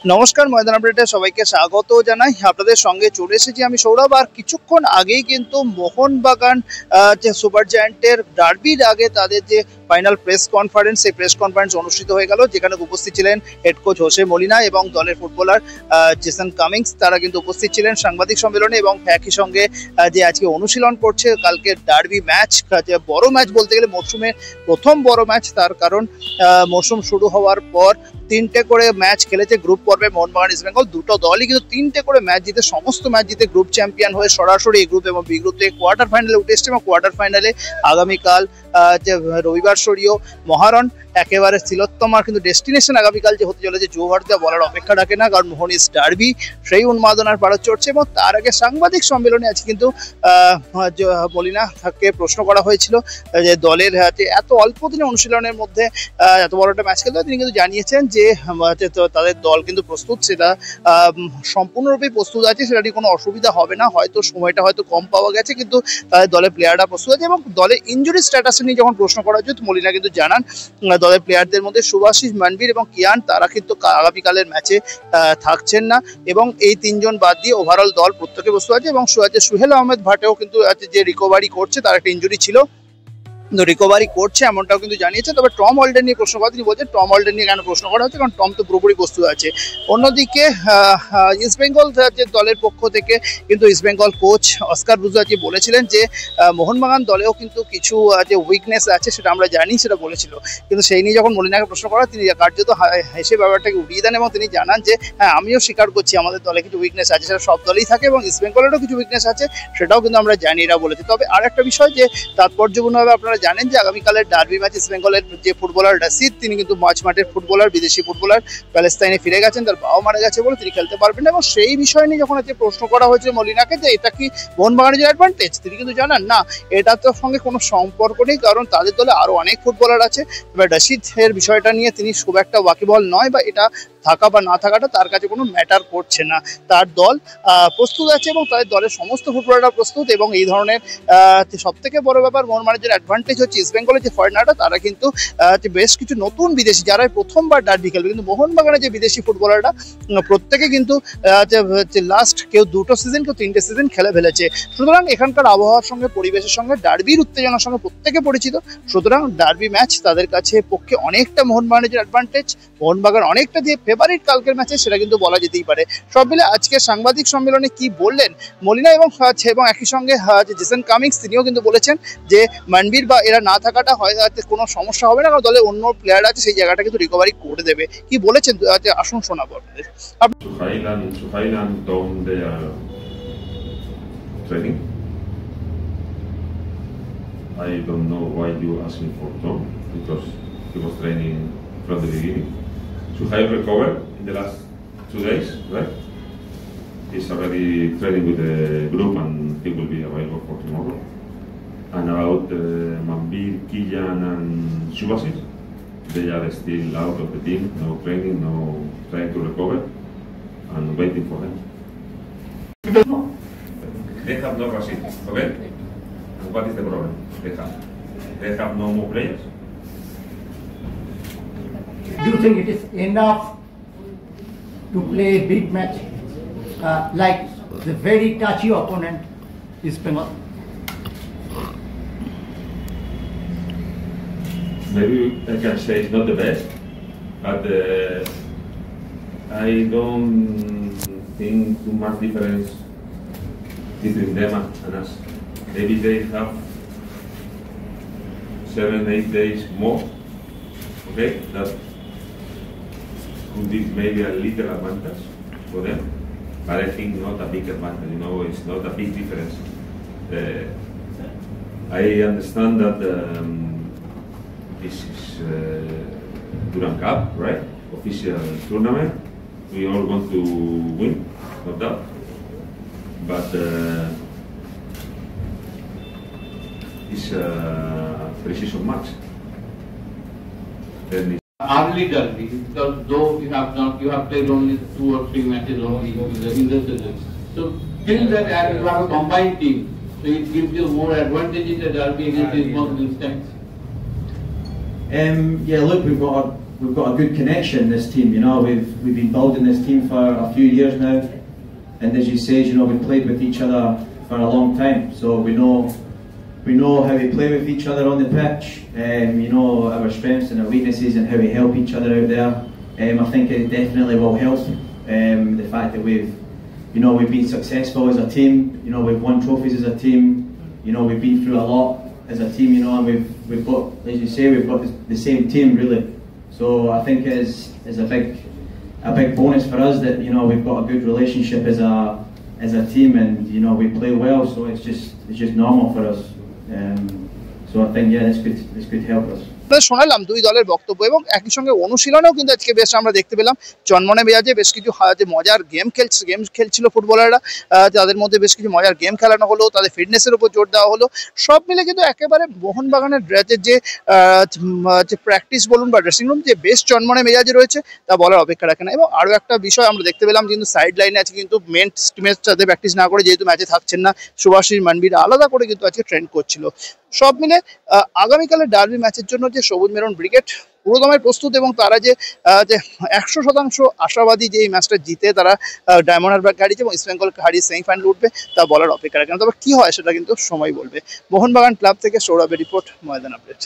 নমস্কার, ময়দান আপডেটে সবাইকে স্বাগত জানাই। আপনাদের সঙ্গে চলে এসেছি আমি সৌরভ। আর কিছুক্ষণ আগেই কিন্তু মোহনবাগান যে সুপার জায়ান্টের ডার্বির আগে তাদের যে ফাইনাল প্রেস কনফারেন্স, সেই প্রেস কনফারেন্স অনুষ্ঠিত হয়ে গেল, যেখানে উপস্থিত ছিলেন হেড কোচ হোসে মলিনা এবং দলের ফুটবলার জেসন কামিংস। তারা কিন্তু উপস্থিত ছিলেন সাংবাদিক সম্মেলনে এবং একই সঙ্গে যে আজকে অনুশীলন করছে কালকে ডার্বি ম্যাচ, যে বড় ম্যাচ বলতে গেলে মরশুমের প্রথম বড় ম্যাচ। তার কারণ মরশুম শুরু হওয়ার পর 3টে করে ম্যাচ খেলেছে গ্রুপ পর্বে মোহনবাগান ইস্ট বেঙ্গল। দুটো দলই কিন্তু 3টে করে ম্যাচ জিতে, সমস্ত ম্যাচ জিতে গ্রুপ চ্যাম্পিয়ন হয়ে সরাসরি এ গ্রুপ এবং বি গ্রুপ থেকে কোয়ার্টার ফাইনালে উঠে এসছে। এবং কোয়ার্টার ফাইনালে আগামীকাল যে রবিবার সরিয়েও মহারণ একেবারে তিলোত্তমার কিন্তু ডেস্টিনেশন আগামীকাল যে হতে চলেছে জৌহারদা বলার অপেক্ষা রাখে না, কারণ মোহন ইস্ট ডার্বি সেই উন্মাদনার পারদ চড়ছে। এবং তার আগে সাংবাদিক সম্মেলনে আজকে কিন্তু মলিনা তাকে প্রশ্ন করা হয়েছিল যে দলের এত অল্প দিনে অনুশীলনের মধ্যে এত বড় একটা ম্যাচ খেলতে। তিনি কিন্তু জানিয়েছেন যে তাদের দল কিন্তু প্রস্তুত, সেটা সম্পূর্ণরূপে প্রস্তুত আছে, সেটা নিয়ে কোনো অসুবিধা হবে না। হয়তো সময়টা হয়তো কম পাওয়া গেছে, কিন্তু তাদের দলের প্লেয়াররা প্রস্তুত আছে। এবং দলের ইনজুরি স্ট্যাটাস নিয়ে যখন প্রশ্ন করা হচ্ছে, মলিনা কিন্তু জানান দলের প্লেয়ারদের মধ্যে সুভাশিস, মানবীর এবং কিয়ান তারা কিন্তু আগামীকালের ম্যাচে থাকছেন না। এবং এই তিনজন বাদ দিয়ে ওভারঅল দল প্রত্যেকে প্রস্তুত আছে। এবং সুহেল আহমেদ ভাটেও কিন্তু যে রিকভারি করছে, তার একটা ইনজুরি ছিল, রিকভারি করছে এমনটাও কিন্তু জানিয়েছে। তবে টম অলডেন নিয়ে প্রশ্ন করা, তিনি বলছেন টম অলডেন নিয়ে কেন প্রশ্ন করা হচ্ছে, কারণ টম তো পুরোপুরি প্রস্তুত আছে। অন্যদিকে ইস্ট বেঙ্গল যে দলের পক্ষ থেকে কিন্তু ইস্ট বেঙ্গল কোচ অস্কার ব্রুজোভিচ বলেছিলেন যে মোহনবাগান দলেও কিন্তু কিছু যে উইকনেস আছে সেটা আমরা জানি, সেটা বলেছিল। কিন্তু সেই নিয়ে যখন মলিনাকে প্রশ্ন করা, তিনি কার্যত হেসে ব্যাপারটাকে উড়িয়ে দেন এবং তিনি জানান যে হ্যাঁ, আমিও স্বীকার করছি আমাদের দলে কিছু উইকনেস আছে, সেটা সব দলেই থাকে এবং ইস্ট বেঙ্গলেরও কিছু উইকনেস আছে, সেটাও কিন্তু আমরা জানি, এরা বলেছে। তবে আর একটা বিষয় যে তাৎপর্যপূর্ণভাবে আপনারা জানেন যে আগামীকালের ডার্বি ম্যাচ ইস্ট বেঙ্গলের যে ফুটবলার রাশিদ, তিনি কিন্তু মাঠের ফুটবলার, বিদেশি ফুটবলার, প্যালেস্তাইনে ফিরে গেছেন, তার বাবা মারা গেছে বলে তিনি খেলতে পারবেন না। এবং সেই বিষয় নিয়ে যখন আজকে প্রশ্ন করা হয়েছে মলিনাকে যে এটা কি মোহনবাগানের অ্যাডভান্টেজ, তিনি কিন্তু জানান না, এটার তো সঙ্গে কোনো সম্পর্ক নেই, কারণ তাদের দলে আরো অনেক ফুটবলার আছে। এবার রাশিদের বিষয়টা নিয়ে তিনি খুব একটা ওয়াকিবহাল নয়, বা এটা থাকা বা না থাকাটা তার কাছে কোনো ম্যাটার করছে না। তার দল প্রস্তুত আছে এবং তাদের দলের সমস্ত ফুটবলাররা প্রস্তুত। এবং এই ধরনের সব থেকে বড় ব্যাপার, মোহনবাগানের যে অ্যাডভান্টেজ হচ্ছে ইস্ট বেঙ্গলের যে ফরেনাররা, তারা কিন্তু বেশ কিছু নতুন বিদেশি, যারা প্রথমবার ডার্বি খেলবে। কিন্তু মোহনবাগানের যে বিদেশি ফুটবলাররা প্রত্যেকে কিন্তু লাস্ট কেউ 2টো সিজন, কেউ 3টে সিজন খেলে ফেলেছে। সুতরাং এখানকার আবহাওয়ার সঙ্গে, পরিবেশের সঙ্গে, ডার্বির উত্তেজনার সঙ্গে প্রত্যেকে পরিচিত। সুতরাং ডার্বি ম্যাচ তাদের কাছে পক্ষে অনেকটা মোহনবাগানের যে অ্যাডভান্টেজ, মোহনবাগান অনেকটা যে ফেভারিট কালকের ম্যাচে, সেটা কিন্তু বলা যেতেই পারে। সব মিলে আজকে সাংবাদিক সম্মেলনে কি বললেন মলিনা এবং একই সঙ্গে জেসন কামিংস, তিনিও কিন্তু বলেছেন যে মানবীর বা এরা না থাকাটা হয়তো কোনো সমস্যা হবে না, কারণ দলে অন্য প্লেয়ার আছে, সেই জায়গাটা কিন্তু রিকভারি করে দেবে। কি বলেছেন আসুন শোনাবো আপনাদের। Suhail and Tom, they are training. I don't know why you asking for Tom, because he was training from the beginning. Suhail recovered in the last 2 days, right? He's already training with the group and he will be available for tomorrow. And about Manbir, Kiyan and Subasic, they are still out of the team, no training, no trying to recover, and waiting for them. No. They have no Rashid, okay? And what is the problem? They have no more players. Do you think it is enough to play a big match like the very touchy opponent is Bengal? Maybe I can say it's not the best, but I don't think too much difference between them and us. Maybe they have 7-8 days more, okay? That could be maybe a little advantage for them, but I think not a big advantage, you know, it's not a big difference. I understand that this is Durand Cup, right? Official tournament. We all want to win, no doubt. But it's a precision match. Then early derby, because though you have played only 2 or 3 matches only in the season. So still that you have a combined team, so it gives you more advantage in the derby against these most instance. Yeah, look, we've got we've got a good connection in this team. You know, we've been building this team for a few years now, and as you say, you know, we've played with each other for a long time, so we know how we play with each other on the pitch. You know our strengths and our weaknesses and how we help each other out there. I think it definitely will help. The fact that we've been successful as a team. You know, we've won trophies as a team. You know, we've been through a lot as a team. You know, and we've got, as you say, we've got the same team really. So I think it is a big bonus for us that, you know, we've got a good relationship as a team, and you know we play well. So it's just normal for us. So I think this could help us. শোনালাম দুই দলের বক্তব্য এবং একই সঙ্গে অনুশীলনেও কিন্তু আজকে বেশ আমরা দেখতে পেলাম চনমনে মেজাজে বেশ কিছু যে মজার গেম খেলছিল ফুটবলাররা। তাদের মধ্যে বেশ কিছু মজার গেম খেলানো হলো, তাদের ফিটনেসের উপর জোর দেওয়া হলো। সব মিলে কিন্তু একেবারে মোহনবাগানের যে প্র্যাকটিস বলুন বা ড্রেসিং রুম যে বেশ চনমনে মেজাজে রয়েছে তা বলার অপেক্ষা রাখে না। এবং আরও একটা বিষয় আমরা দেখতে পেলাম কিন্তু সাইড লাইনে আছে কিন্তু মেন টিমের সাথে প্র্যাকটিস না করে, যেহেতু ম্যাচে থাকছেন না, সুভাষিস মানবীর আলাদা করে কিন্তু আজকে ট্রেন করছিল। সব মিলে আগামীকালের ডার্বি ম্যাচের জন্য যে সবুজ মেরুন ব্রিগেড পুরোদমে প্রস্তুত এবং তারা যে 100% আশাবাদী যে এই ম্যাচটা জিতে তারা ডায়মন্ড হারবার হারিয়েছে এবং ইস্ট বেঙ্গলকে হারিয়ে সেমিফাইনাল উঠবে তা বলার অপেক্ষা রাখে না। তবে কী হয় সেটা কিন্তু সময় বলবে। মোহনবাগান ক্লাব থেকে সৌরভের রিপোর্ট, ময়দান আপডেট।